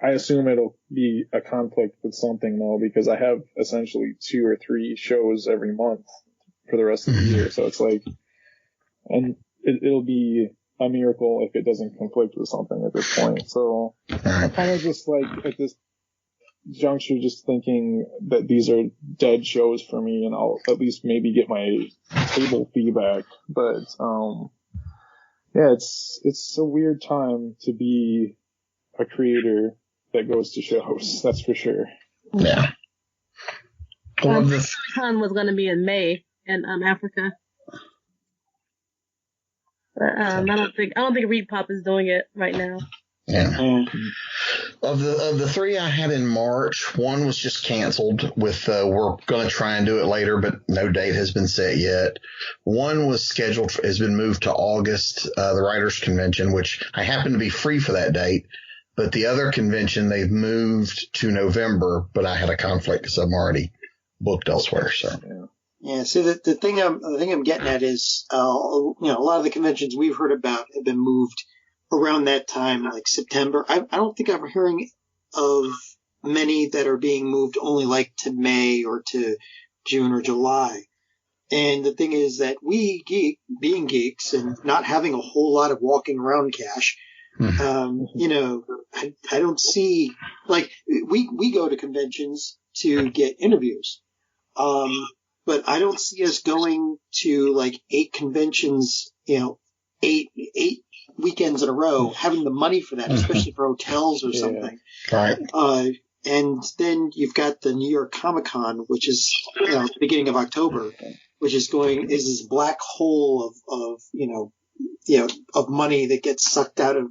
I assume it'll be a conflict with something though, because I have essentially 2 or 3 shows every month for the rest of the year. So it's like, and it'll be a miracle if it doesn't conflict with something at this point. So I'm kind of just like at this juncture just thinking that these are dead shows for me, and I'll at least maybe get my table fee back. But yeah, it's a weird time to be a creator that goes to shows. That's for sure. Yeah. Con was going to be in May in Africa. But I don't think Repop is doing it right now. Yeah. Of the 3 I had in March, one was just canceled with we're going to try and do it later, but no date has been set yet. One was has been moved to August, the Writers Convention, which I happen to be free for that date. But the other convention they've moved to November, but I had a conflict because I'm already booked elsewhere. So. Yeah. So the thing I'm getting at is, a lot of the conventions we've heard about have been moved around that time, like September. I don't think I'm hearing of many that are being moved only like to May or to June or July. And the thing is that being geeks and not having a whole lot of walking around cash, I don't see, like, we go to conventions to get interviews. But I don't see us going to like 8 conventions, 8 weekends in a row, having the money for that, especially for hotels or something. Right. And then you've got the New York Comic Con, which is, the beginning of October, which is this black hole of money that gets sucked out of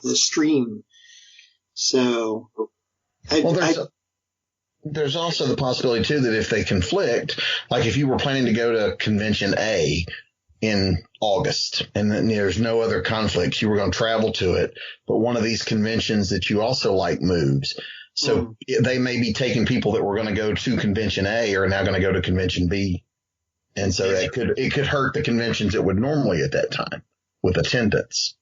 the stream. So, there's also the possibility too that if they conflict, like if you were planning to go to Convention A in August, and then there's no other conflicts. You were going to travel to it, but one of these conventions that you also like moves. So they may be taking people that were going to go to convention A are now going to go to convention B. And so it could hurt the conventions that would normally at that time with attendance.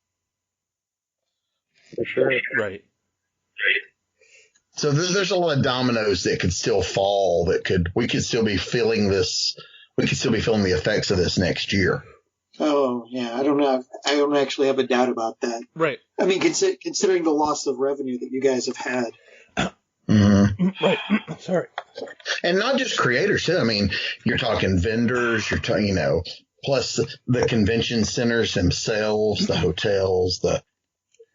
For sure. Right. So there's a lot of dominoes that could still fall we could still be feeling this. We could still be feeling the effects of this next year. Oh, yeah. I don't actually have a doubt about that. Right. I mean, considering the loss of revenue that you guys have had. Mm-hmm. Right. Sorry. And not just creators too. I mean, you're talking vendors, you're talking, plus the convention centers themselves, the hotels,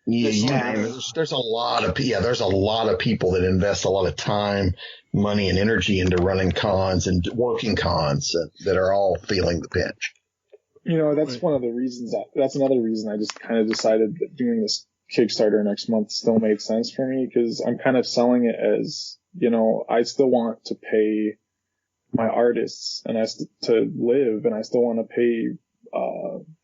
there's a lot of people that invest a lot of time, money, and energy into running cons and working cons that are all feeling the pinch. That's one of the reasons that's another reason I just kind of decided that doing this Kickstarter next month still made sense for me, because I'm kind of selling it as, I still want to pay my artists and to live, and I still want to pay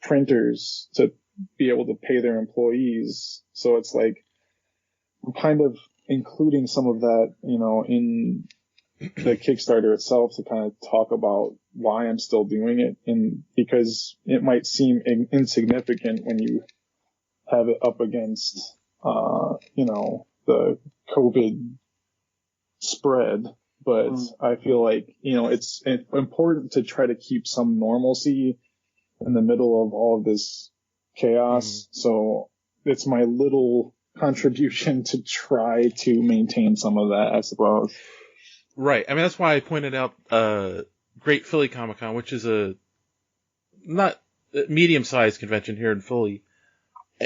printers to be able to pay their employees. So it's like I'm kind of including some of that, in the Kickstarter itself to kind of talk about why I'm still doing it, and because it might seem insignificant when you have it up against, the COVID spread. But I feel like, it's important to try to keep some normalcy in the middle of all of this chaos. So it's my little contribution to try to maintain some of that, I suppose. Right. I mean, that's why I pointed out Great Philly Comic Con, which is a not medium-sized convention here in Philly,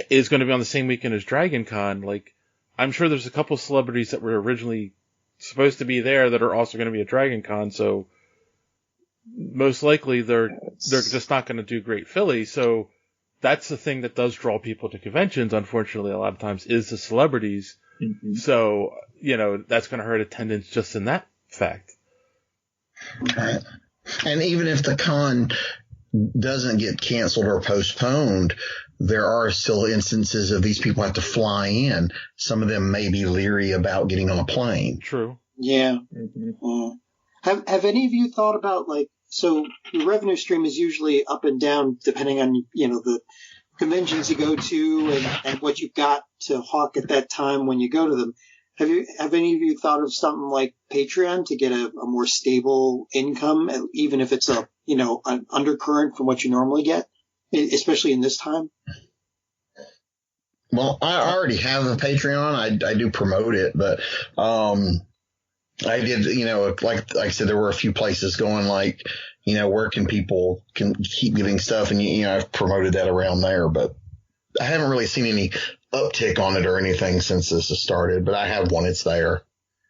is going to be on the same weekend as Dragon Con. Like, I'm sure there's a couple celebrities that were originally supposed to be there that are also going to be at Dragon Con, so most likely they're just not going to do Great Philly. So that's the thing that does draw people to conventions, unfortunately, a lot of times, is the celebrities. Mm-hmm. So, that's going to hurt attendance just in that fact. Right. And even if the con doesn't get canceled or postponed, there are still instances of these people have to fly in. Some of them may be leery about getting on a plane. True. Yeah. Mm-hmm. Have any of you thought about, so the revenue stream is usually up and down depending on, the conventions you go to and what you've got to hawk at that time when you go to them. Have any of you thought of something like Patreon to get a more stable income, even if it's an undercurrent from what you normally get, especially in this time? Well, I already have a Patreon. I do promote it, but I did, like I said, there were a few places going where can people keep giving stuff, and I've promoted that around there, but I haven't really seen any uptick on it or anything since this has started, but I have one. It's there.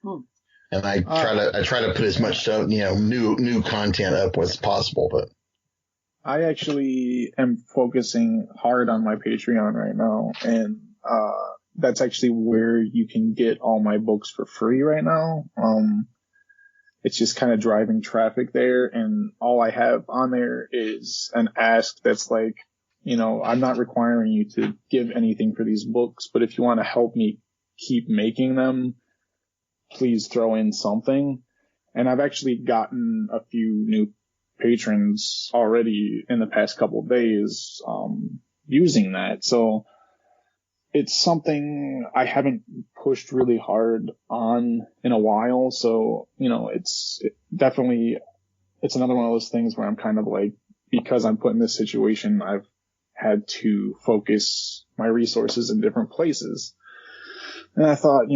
And I try to put as much stuff, new content up as possible, but I actually am focusing hard on my Patreon right now, and that's actually where you can get all my books for free right now. It's just kind of driving traffic there, and all I have on there is an ask that's like, I'm not requiring you to give anything for these books, but if you want to help me keep making them, please throw in something. And I've actually gotten a few new patrons already in the past couple of days using that. So it's something I haven't pushed really hard on in a while. So, it's another one of those things where I'm kind of like, because I'm put in this situation, I've had to focus my resources in different places. And I thought,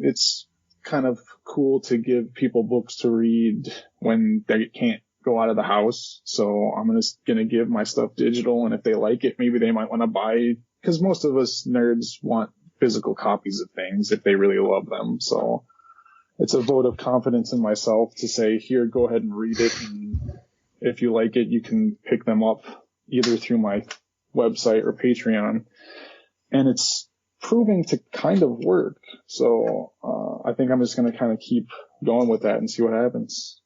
it's kind of cool to give people books to read when they can't go out of the house. So I'm just going to give my stuff digital. And if they like it, maybe they might want to buy, because most of us nerds want physical copies of things if they really love them. So it's a vote of confidence in myself to say, here, go ahead and read it. And if you like it, you can pick them up either through my website or Patreon. And it's proving to kind of work. So I think I'm just going to kind of keep going with that and see what happens.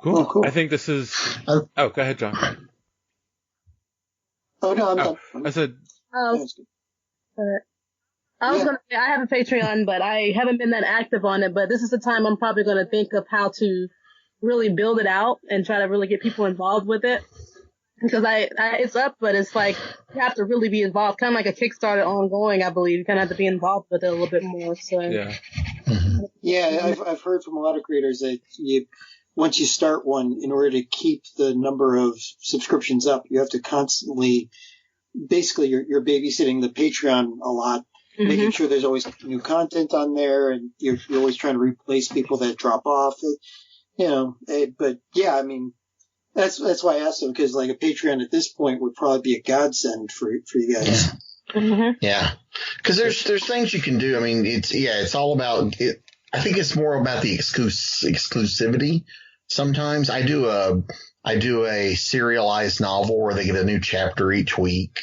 Cool. Oh, cool. I think this is. Oh, go ahead, John. Oh no, I'm done. I said. I was gonna say I have a Patreon, but I haven't been that active on it. But this is the time I'm probably gonna think of how to really build it out and try to really get people involved with it. Because it's up, but it's like you have to really be involved, kind of like a Kickstarter ongoing. I believe you kind of have to be involved with it a little bit more. So yeah, I've heard from a lot of creators that once you start one, in order to keep the number of subscriptions up, you have to constantly, basically, you're babysitting the Patreon a lot, making sure there's always new content on there, and you're always trying to replace people that drop off. But yeah, I mean. That's why I asked them, because like a Patreon at this point would probably be a godsend for you guys. Yeah. Cause there's things you can do. I mean, it's all about it. I think it's more about the exclusivity. Sometimes I do a serialized novel where they get a new chapter each week,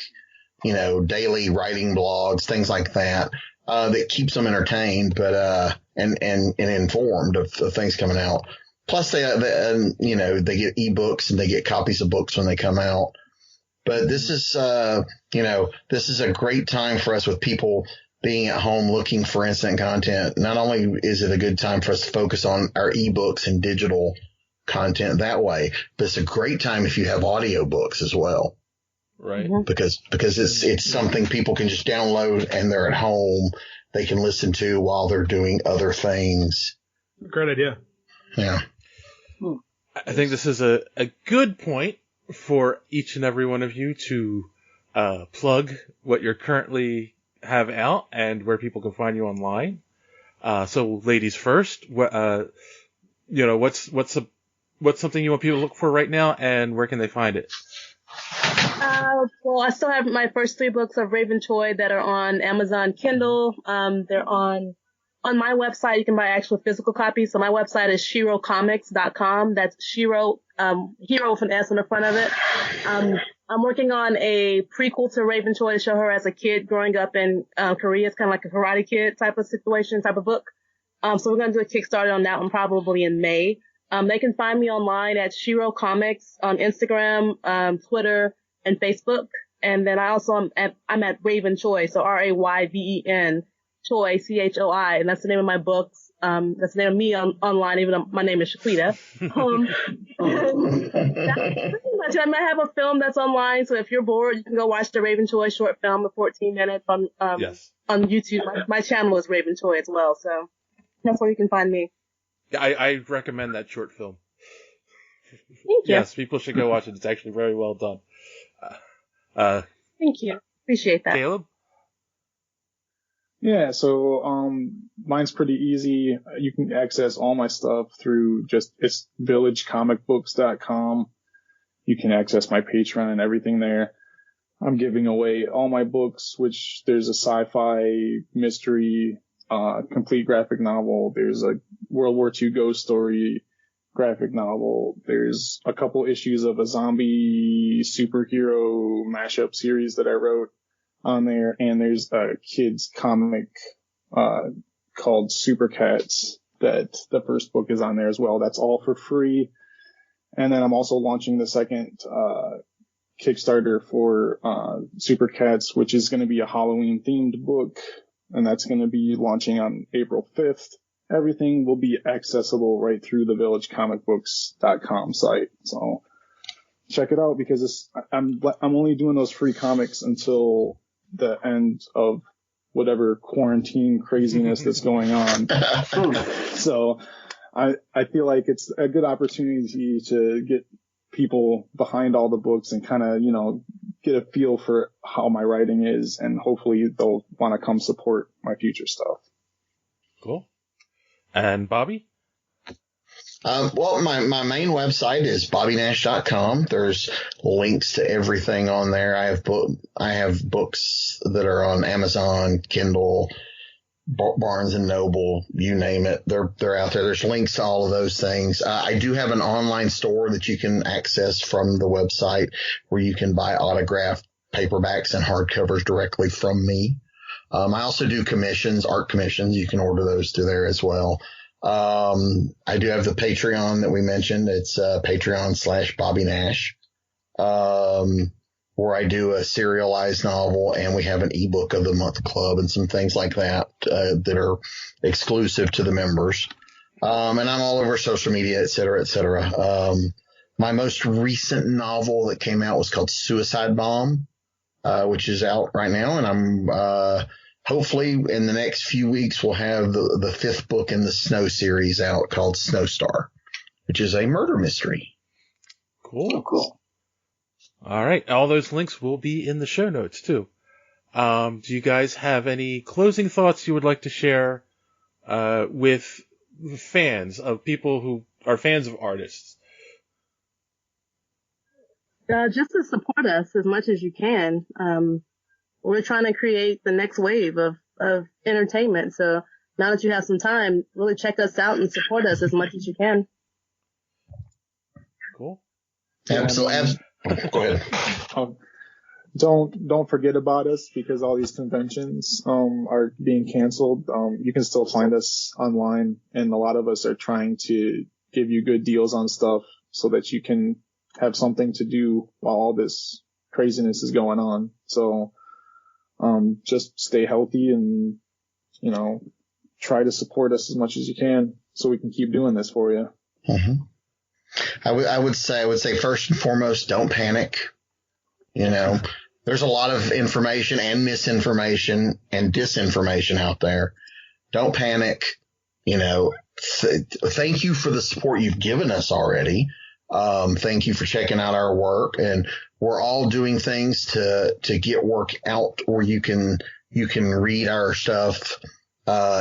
daily writing blogs, things like that, that keeps them entertained, but, and informed of things coming out. Plus, they get ebooks and they get copies of books when they come out. But this is, this is a great time for us with people being at home looking for instant content. Not only is it a good time for us to focus on our ebooks and digital content that way, but it's a great time if you have audiobooks as well. Right. Because it's something people can just download and they're at home. They can listen to while they're doing other things. Great idea. Yeah. I think this is a good point for each and every one of you to plug what you currently have out and where people can find you online. So, ladies first, what's something you want people to look for right now, and where can they find it? Well, I still have my first 3 books of Rayven Choi that are on Amazon Kindle. They're on my website. You can buy actual physical copies. So my website is shirocomics.com. That's Shiro, hero with an S in the front of it. I'm working on a prequel to Rayven Choi to show her as a kid growing up in Korea. It's kind of like a Karate Kid type of situation, type of book. So we're going to do a Kickstarter on that one probably in May. They can find me online at Shiro Comics on Instagram, Twitter, and Facebook. And then I'm at Rayven Choi, so Rayven Choi, Choi, and that's the name of my books. That's the name of me online, even though my name is Shequeta. That's pretty much it. I might have a film that's online, so if you're bored, you can go watch the Rayven Choi short film of 14 minutes on YouTube. My channel is Rayven Choi as well, so that's where you can find me. Yeah, I recommend that short film. Thank you. Yes, people should go watch it. It's actually very well done. Thank you. Appreciate that. Caleb? Yeah, so mine's pretty easy. You can access all my stuff through it's villagecomicbooks.com. You can access my Patreon and everything there. I'm giving away all my books, which there's a sci-fi mystery complete graphic novel. There's a World War II ghost story graphic novel. There's a couple issues of a zombie superhero mashup series that I wrote on there, and there's a kids comic called Super Cats that the first book is on there as well. That's all for free. And then I'm also launching the second Kickstarter for Super Cats, which is going to be a Halloween themed book, and that's going to be launching on April 5th. Everything will be accessible right through the villagecomicbooks.com site. So check it out, because I'm only doing those free comics until the end of whatever quarantine craziness that's going on. So I feel like it's a good opportunity to get people behind all the books and kind of, get a feel for how my writing is, and hopefully they'll want to come support my future stuff. Cool. And Bobby? Well, my main website is bobbynash.com. There's links to everything on there. I have books that are on Amazon, Kindle, Barnes and Noble, you name it. They're out there. There's links to all of those things. I do have an online store that you can access from the website where you can buy autographed paperbacks and hardcovers directly from me. I also do commissions, art commissions. You can order those through there as well. I do have the Patreon that we mentioned. It's Patreon/Bobby Nash, where I do a serialized novel, and we have an ebook of the month club and some things like that that are exclusive to the members. And I'm all over social media, et cetera, et cetera. My most recent novel that came out was called Suicide Bomb, which is out right now. And I'm hopefully in the next few weeks, we'll have the 5th book in the Snow series out called Snowstar, which is a murder mystery. Cool. Oh, cool. All right. All those links will be in the show notes, too. Do you guys have any closing thoughts you would like to share with fans of people who are fans of artists? Just to support us as much as you can. We're trying to create the next wave of entertainment. So now that you have some time, really check us out and support us as much as you can. Cool. Absolutely. Go ahead. Don't forget about us, because all these conventions are being canceled. You can still find us online, and a lot of us are trying to give you good deals on stuff so that you can have something to do while all this craziness is going on. So just stay healthy and, try to support us as much as you can so we can keep doing this for you. Mm-hmm. I would say first and foremost, don't panic. There's a lot of information and misinformation and disinformation out there. Don't panic. Thank you for the support you've given us already. Thank you for checking out our work, and we're all doing things to get work out where you can read our stuff,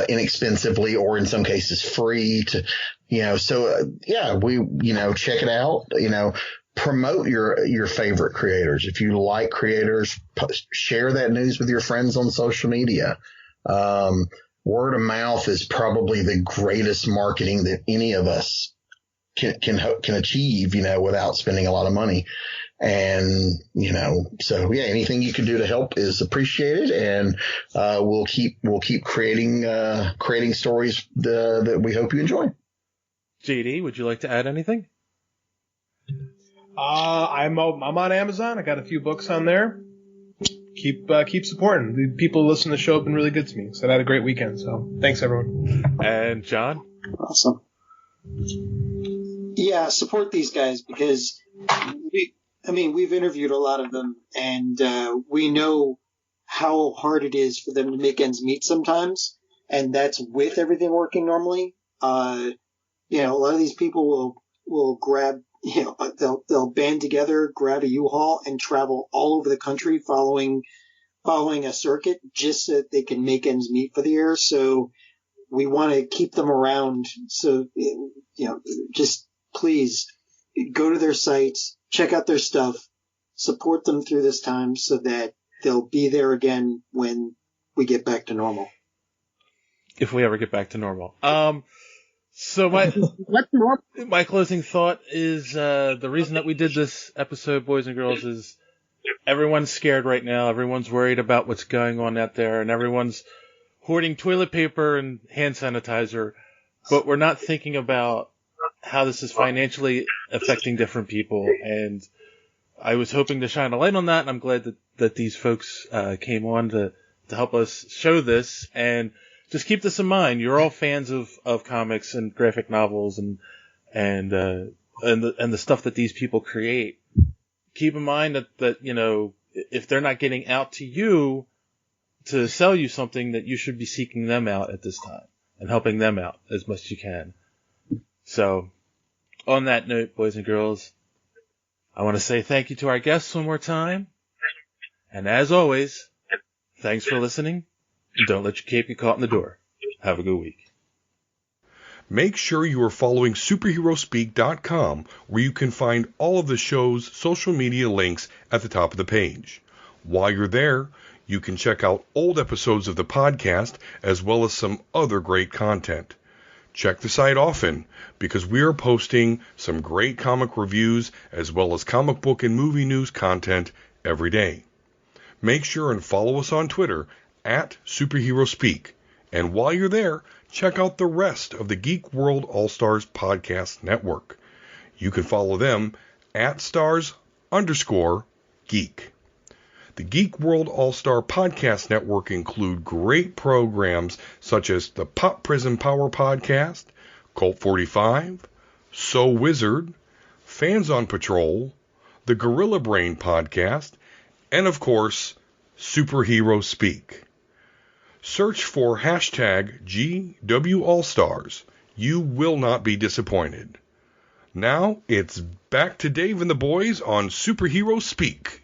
inexpensively, or in some cases free to, check it out, promote your favorite creators. If you like creators, share that news with your friends on social media. Word of mouth is probably the greatest marketing that any of us can achieve, without spending a lot of money. And, anything you can do to help is appreciated. And, we'll keep creating stories, that we hope you enjoy. JD, would you like to add anything? I'm on Amazon. I got a few books on there. Keep supporting. The people who listen to the show have been really good to me. So I had a great weekend. So thanks, everyone. And John? Awesome. Yeah, support these guys, because we've interviewed a lot of them, and we know how hard it is for them to make ends meet sometimes, and that's with everything working normally. A lot of these people will grab, they'll band together, grab a U-Haul, and travel all over the country following a circuit just so that they can make ends meet for the year. So we want to keep them around. So, just please go to their sites, check out their stuff, support them through this time so that they'll be there again when we get back to normal. If we ever get back to normal. So my closing thought is, the reason that we did this episode, boys and girls, is everyone's scared right now. Everyone's worried about what's going on out there, and everyone's hoarding toilet paper and hand sanitizer, but we're not thinking about how this is financially affecting different people. And I was hoping to shine a light on that, and I'm glad that these folks came on to help us show this. And just keep this in mind. You're all fans of comics and graphic novels and the stuff that these people create. Keep in mind that if they're not getting out to you to sell you something, that you should be seeking them out at this time and helping them out as much as you can. So, on that note, boys and girls, I want to say thank you to our guests one more time. And as always, thanks for listening. Don't let your cape get caught in the door. Have a good week. Make sure you are following superheroespeak.com, where you can find all of the show's social media links at the top of the page. While you're there, you can check out old episodes of the podcast as well as some other great content. Check the site often, because we are posting some great comic reviews as well as comic book and movie news content every day. Make sure and follow us on Twitter @SuperheroSpeak. And while you're there, check out the rest of the Geek World All-Stars Podcast Network. You can follow them at @stars_geek. The Geek World All-Star Podcast Network include great programs such as the Pop Prison Power Podcast, Cult 45, So Wizard, Fans on Patrol, the Gorilla Brain Podcast, and of course, Superhero Speak. Search for #GWAllstars. You will not be disappointed. Now, it's back to Dave and the boys on Superhero Speak.